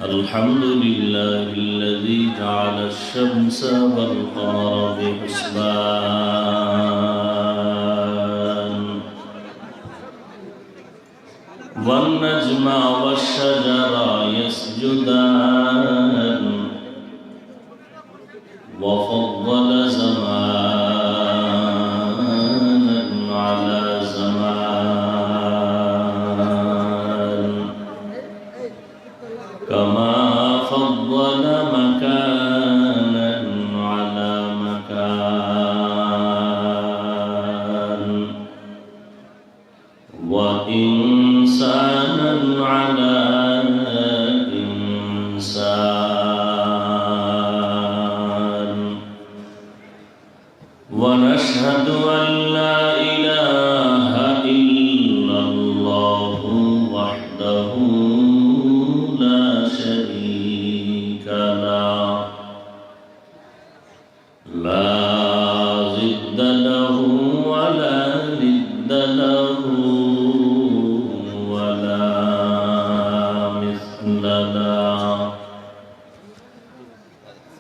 الحمد لله الذي جعل الشمس والقمر بحسبان والنجم والشجر يسجدان وفضل زمانا على زمان كما فضل مكانا على مكان وإنسانا على إنسان ونشهد أن لا إله إلا الله وحده لا شريك له لا ضد له ولا ند له ولا مثل له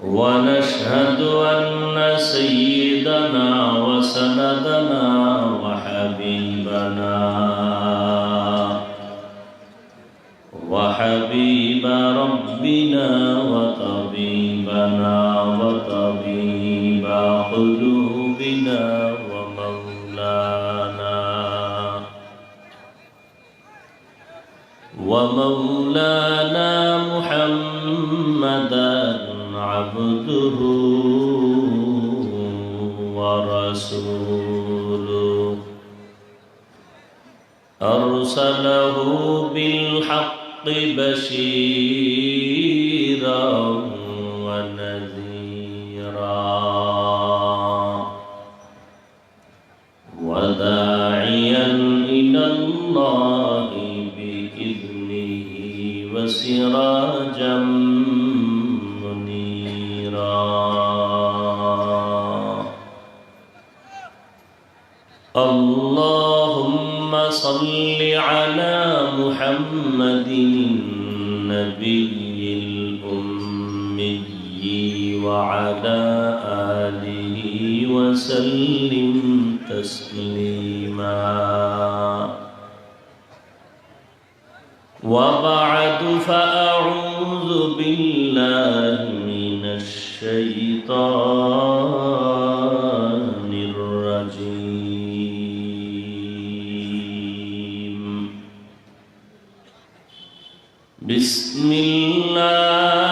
ونشهد أن سيدنا وسندنا وحبيب ربنا وطبيبنا وطبيب قلوبنا ومولانا محمدا عبده ورسوله أرسله بالحق بشيرا ونذيرا وداعيا إلى الله بإذنه وسراجا منيرا اللهم صل على محمد النبي الأمي وعلى آله وسلم تسليما وبعد فأعوذ بالله من الشيطان الرجيم بسم الله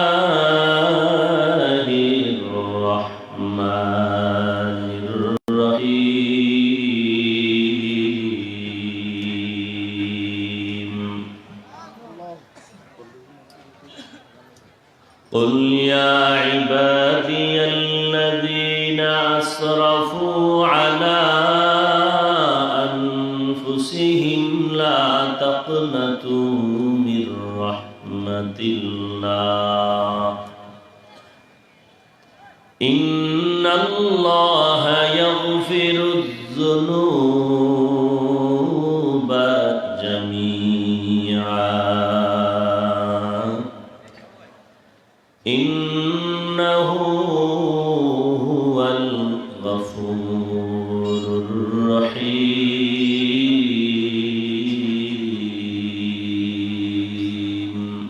الرحمن الرحيم قل يا عبادي الذين أسرفوا على أنفسهم لا تقنطوا من رحمة الله إن الله يغفر الذنوب جميعا إنه هو الغفور الرحيم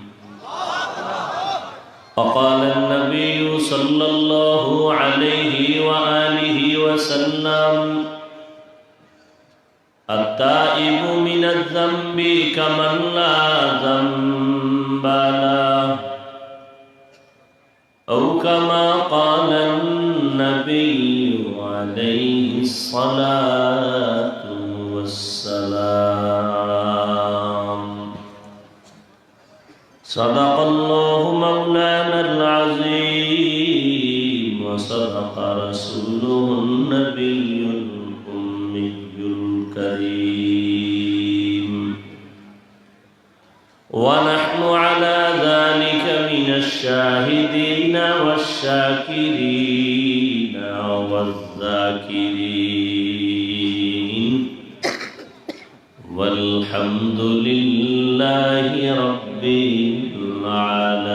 وقال النبي صلى الله عليه وآله وسلم التائب من الذنب كمن لا ذنب له أو كما قال النبي عليه الصلاة والسلام صدق الله مولانا العظيم وصدق رسوله النبي الأمي الكريم ونحن على ذلك من الشاهدين والشاكرين والذاكرين والحمد لله رب العالمين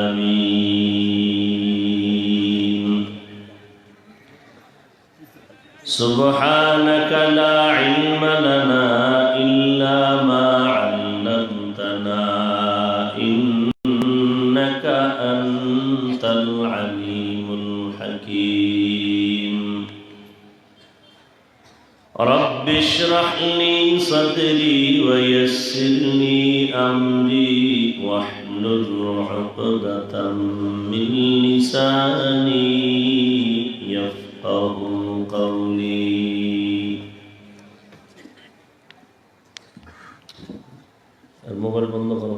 سبحانك لا علم لنا إلا ما علمتنا إنك أنت العليم الحكيم رب اشرح لي صدري ويسر لي أمري واحلل عقدة من لساني يفقه قولي الموبايل بند করো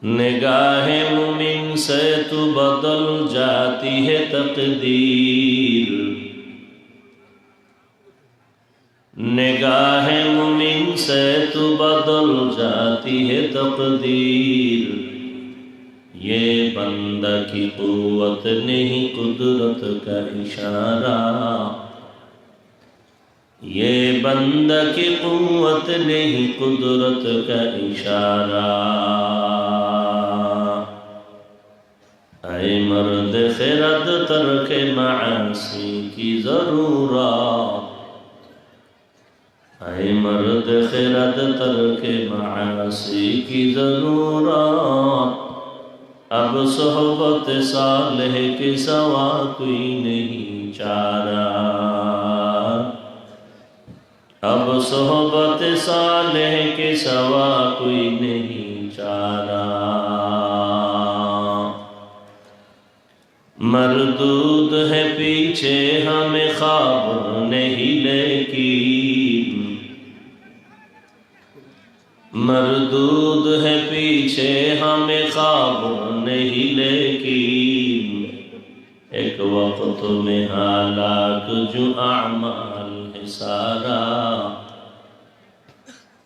निगाह मुमिन से तू बदल जाती है तकदीर निगाह मुमिन से तू बदल जाती है तकदीर ये बंदा की कुव्वत नहीं कुदरत का इशारा ये बंदा की कुव्वत नहीं कुदरत का इशारा ऐ मर्द खिरद तर्क मासी की जरूरत ऐ मर्द खिरद तर्क मासी की जरूरत अब सोहबत सालेह के सवा कोई नहीं चारा अब सोहबत सालेह के सवा कोई नहीं चारा मरदूद है पीछे हमें ख्वाब नहीं लेकिन मरदूद है पीछे हमें ख्वाब नहीं लेकिन एक वक्त में हालाक जो अमाल है सारा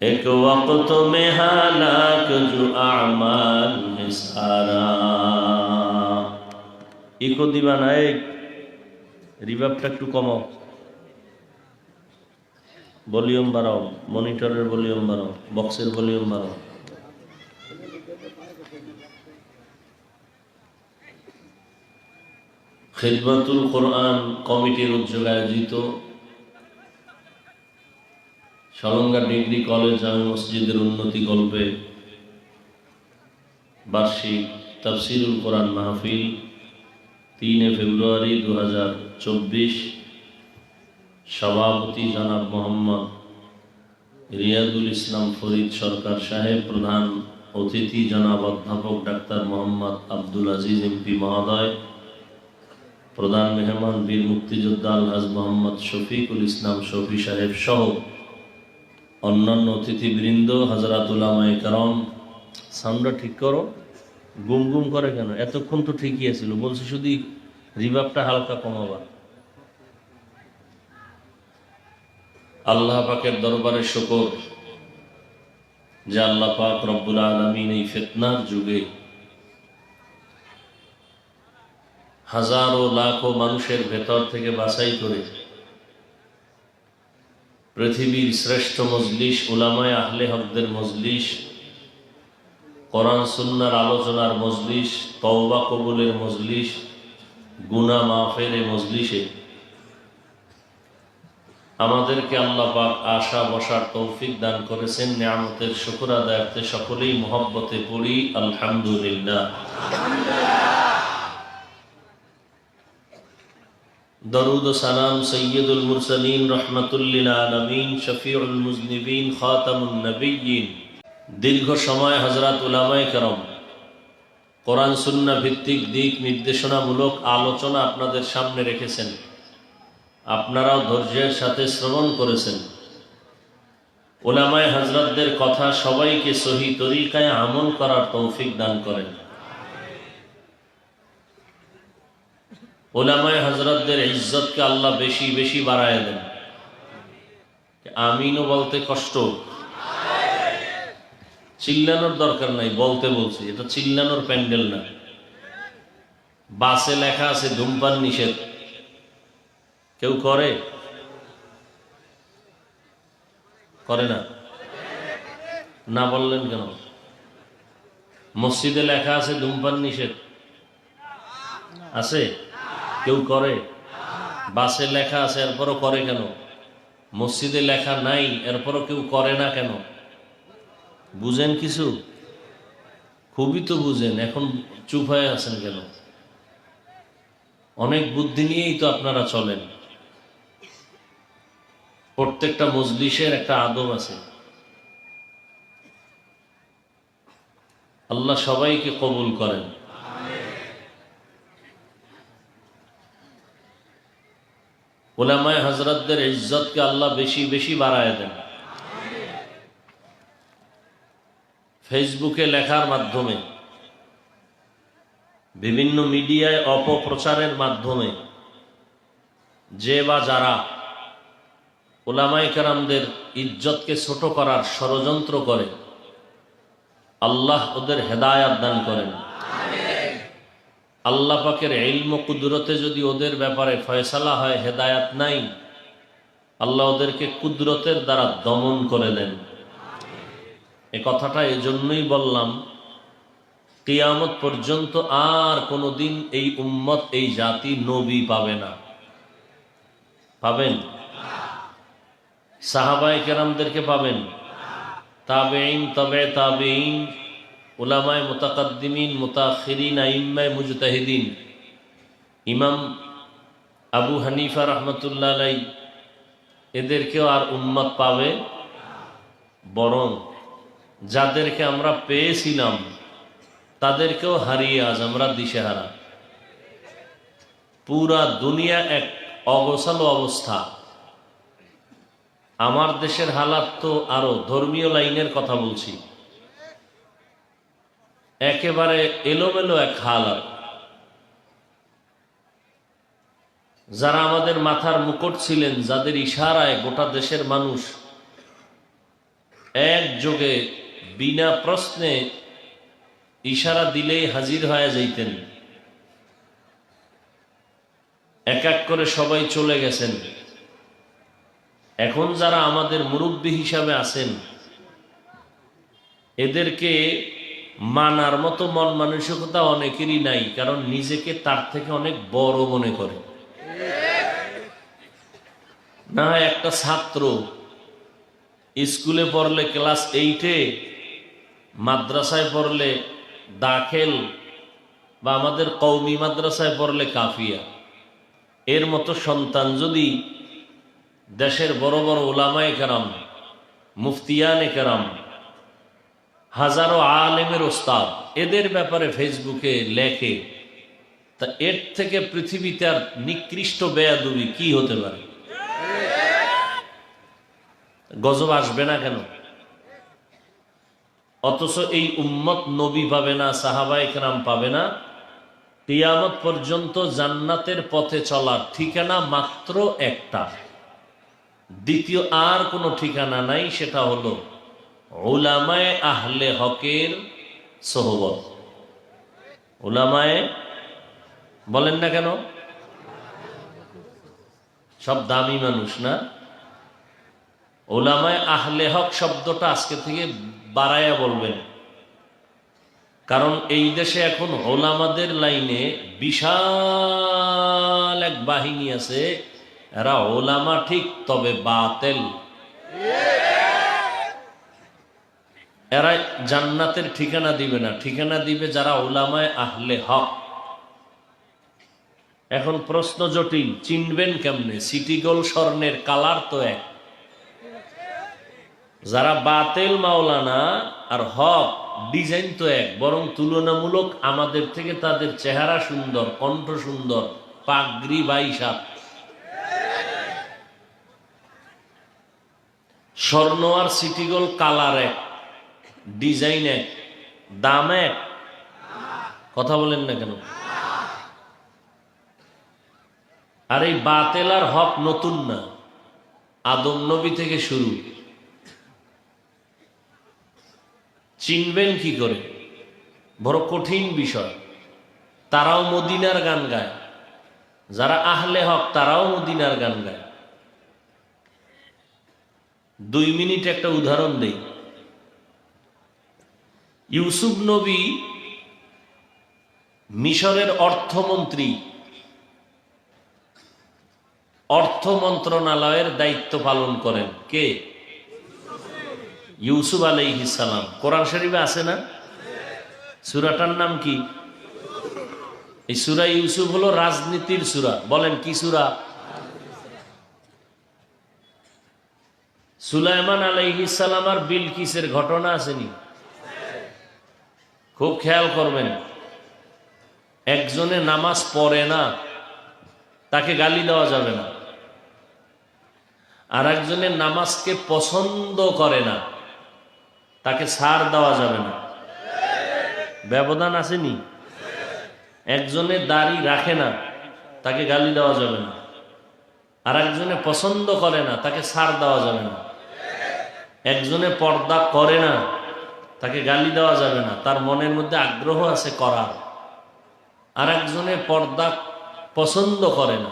एक वक्त में हालाक जो अमाल है सारा इको दिबा ना রিভার্বটা একটু কমাও ভলিউম বাড়াও মনিটরের ভলিউম বাড়াও বক্সের ভলিউম বাড়াও খিদমাতুল কোরআন কমিটির উদ্যোগে আয়োজিত সালঙ্গা ডিগ্রি কলেজ জামে মসজিদের উন্নতি কল্পে বার্ষিক তাফসিরুল কোরআন মাহফিল 3 ফেব্রুয়ারি 2024 সভাপতি জনাব মোহাম্মদ রিয়াদুল ইসলাম ফরিদ সরকার সাহেব প্রধান অতিথি জনাব অধ্যাপক ডাক্তার মোহাম্মদ আব্দুল আজিজ এমপি মহোদয় প্রধান মেহমান বীর মুক্তিযোদ্ধা আলহাজ মোহাম্মদ শফিকুল ইসলাম শফি সাহেব সহ অন্যান্য অতিথিবৃন্দ হযরত উলামায়ে কেরাম সাউন্ডটা ঠিক করো গুম গুম করে কেন এতক্ষণ তো ঠিকই আছিল বলছি শুধু রিভার্বটা হালকা কমাবা আল্লাহ পাকের দরবারে শুকর যে আল্লাহ পাক রব্বুল আলামিন এই ফিতনার যুগে হাজারো লাখো মানুষের ভেতর থেকে বাছাই করে পৃথিবীর শ্রেষ্ঠ মজলিস উলামায়ে আহলে হকদের মজলিস কোরআন সুন্নাহর আলোচনার মজলিস তওবা কবুলের মজলিস গুনাহ মাফের মজলিসে আমাদেরকে আল্লাহ পাক আশা বসার তৌফিক দান করেছেন নিয়ামতের শুকর আদায়ার্থে সকলেই মহব্বতে পড়ি আলহামদুলিল্লাহ দরুদ ও সালাম সৈয়দুল মুরসালিন রহমাতুল লিল আলামিন শফিউল মুজনিবিন খাতামুন নবিয়্যিন দীর্ঘ সময় হযরত উলামায়ে কেরাম কোরআন সুন্নাহ ভিত্তিক দিক নির্দেশনামূলক আলোচনা আপনাদের সামনে রেখেছেন আপনারাও ধৈর্যের সাথে শ্রবণ করেছেন উলামায়ে হযরতদের কথা সবাইকে সহি তরিকায় আমল করার তৌফিক দান করেন উলামায়ে হযরতদের ইজ্জতকে আল্লাহ বেশি বেশি বাড়ায় দেন আমিনও বলতে কষ্ট চিল্লানোর দরকার নাই বলতে বলছি এটা চিল্লানোর প্যান্ডেল না বাসে লেখা আছে ধূমপান নিষেধ কেউ করে করে না না বললেন কেন মসজিদে লেখা আছে ধূমপান নিষেধ আছে? কেউ করে? বাসে লেখা আছে এরপরও করে কেন? মসজিদে লেখা নাই এরপরও কেউ করে না কেন? বুঝেন কিছু? খুবই তো বুঝেন, এখন চুপ হয়ে আছেন কেন? অনেক বুদ্ধি নিয়েই তো আপনারা চলেন। প্রত্যেকটা মজলিসের একটা আদব আছে। আল্লাহ সবাইকে কবুল করেন। উলামায়ে হযরতদের ইজ্জতকে আল্লাহ বেশি বেশি বাড়ায় দেন। ফেসবুকে লেখার মাধ্যমে, বিভিন্ন মিডিয়ায় অপপ্রচারের মাধ্যমে যে বা যারা উলামায়ে কেরামদের ইজ্জতকে ছোট করার ষড়যন্ত্র করে, আল্লাহ ওদের হেদায়াত দান করেন। আল্লাহ পাকের ইলম ও কুদরতে যদি ওদের ব্যাপারে ফয়সালা হয় হেদায়াত নাই, আল্লাহ ওদেরকে কুদরতের দ্বারা দমন করে দেন। এ কথাটা এজন্যই বললাম, কিয়ামত পর্যন্ত আর কোনোদিন এই উম্মত, এই জাতি নবী পাবে না। পাবেন? সাহাবায়ে কেরামদেরকে পাবেন, তাবেঈন, তবে তাবেঈন, উলামায়ে মুতাকাদ্দিমিন, মুতাআখিরিন, আইম্মায়ে মুজতাহিদিন, ইমাম আবু হানিফা রাহমাতুল্লাহ আলাইহি, এদেরকেও আর উম্মত পাবে? বরং যাদেরকে আমরা পেয়েছিলাম তাদেরকেও হারিয়ে আজ আমরা দিশেহারা। পুরা দুনিয়া এক অগোছালো অবস্থা। আমার দেশের হালাত তো আরো, ধর্মীয় লাইনের কথা বলছি, একেবারে এলোমেলো এক হালাত। যারা আমাদের মাথার মুকুট ছিলেন, যাদের ইশারায় গোটা দেশের মানুষ একযোগে বিনা প্রশ্নে ইশারা দিলেই হাজির হয়ে যাইতেন, এক এক করে সবাই চলে গেছেন। এখন যারা আমাদের মুরব্বী হিসাবে আছেন, এদেরকে মানার মতো মন মানসিকতা অনেকেরই নাই, কারণ নিজেকে তার থেকে অনেক বড় মনে করে। না হয় একটা ছাত্র স্কুলে পড়লে ক্লাস 8-এ, মাদ্রাসায় পড়লে দাখিল, বা আমাদের কওমি মাদ্রাসায় পড়লে কাফিয়া, এর মতো সন্তান যদি দেশের বড় বড় উলামায়ে কেরাম, মুফতিয়ানে কেরাম, হাজারো আলেমের ওস্তাদ এদের ব্যাপারে ফেসবুকে লেখে, তা এর থেকে পৃথিবীতে আর নিকৃষ্ট বেয়াদবি কি হতে পারে? গজব আসবে না কেন? অথচ এই উম্মত নবী পাবে না, সাহাবায়ে কেরাম পাবে না। কিয়ামত পর্যন্ত জান্নাতের পথে চলার ঠিকানা মাত্র একটা, দ্বিতীয় আর কোনো ঠিকানা নাই। সেটা হলো উলামায়ে আহলে হকের সোহবত। উলামায়ে, বলেন না কেন? সব দামি মানুষ না? উলামায়ে আহলে হক শব্দটা আজকে থেকে বাড়ায়া বলবেন, কারণ এই দেশে এখন উলামাদের লাইনে বিশাল এক বাহিনী আছে। এরা উলামা ঠিক, তবে বাতেল। এরা জান্নাতের ঠিকানা দিবে না, ঠিকানা দিবে যারা উলামায়ে আহলে হক। এখন প্রশ্ন জটিল, চিনবেন কেমনে? সিটি গোল্ড স্বর্ণের কালার তো এক। যারা বাতেল মাওলানা আর হক ডিজাইন তো এক, বরং তুলনামূলক আমাদের থেকে তাদের চেহারা সুন্দর, কণ্ঠ সুন্দর, পাগড়ি 22 স্বর্ণ আর সিটি গোল্ড কালার এক, ডিজাইন এক, দাম এক। কথা বলেন না কেন? আর এই বাতেল আর হক নতুন না, আদম নবী থেকে শুরু। চিনবেন কি করে? বড় কঠিন বিষয়। তারাও মদিনার গান গায়, যারা আহলে হক তারাও মদিনার গান গায়। 2 মিনিট একটা উদাহরণ দেই। ইউসুফ নবী মিশরের অর্থমন্ত্রী অর্থ মন্ত্রণালয়ের দায়িত্ব পালন করেন কে? ইউসুফ আলাইহিস সালাম। কোরআন শরীফে আছে না? সূরাটার নাম কি? এই সূরা ইউসুফ হলো রাজনীতির সূরা। বলেন কি সূরা? সুলাইমান আলাইহিস সালাম আর বিলকিসের ঘটনা আসেনি? খুব খেয়াল করবেন, একজনে নামাজ পড়ে না, তাকে গালি দেওয়া যাবে না। আর একজনের নামাজকে পছন্দ করে না, তাকে ছাড় দেওয়া যাবে না। ব্যবধান আসেনি? একজনে দাড়ি রাখে না, তাকে গালি দেওয়া যাবে না। আর একজনে পছন্দ করে না, তাকে ছাড় দেওয়া যাবে না। একজনে পর্দা করে না, তাকে গালি দেওয়া যাবে না, তার মনের মধ্যে আগ্রহ আছে করার। আর একজনে পর্দা পছন্দ করে না,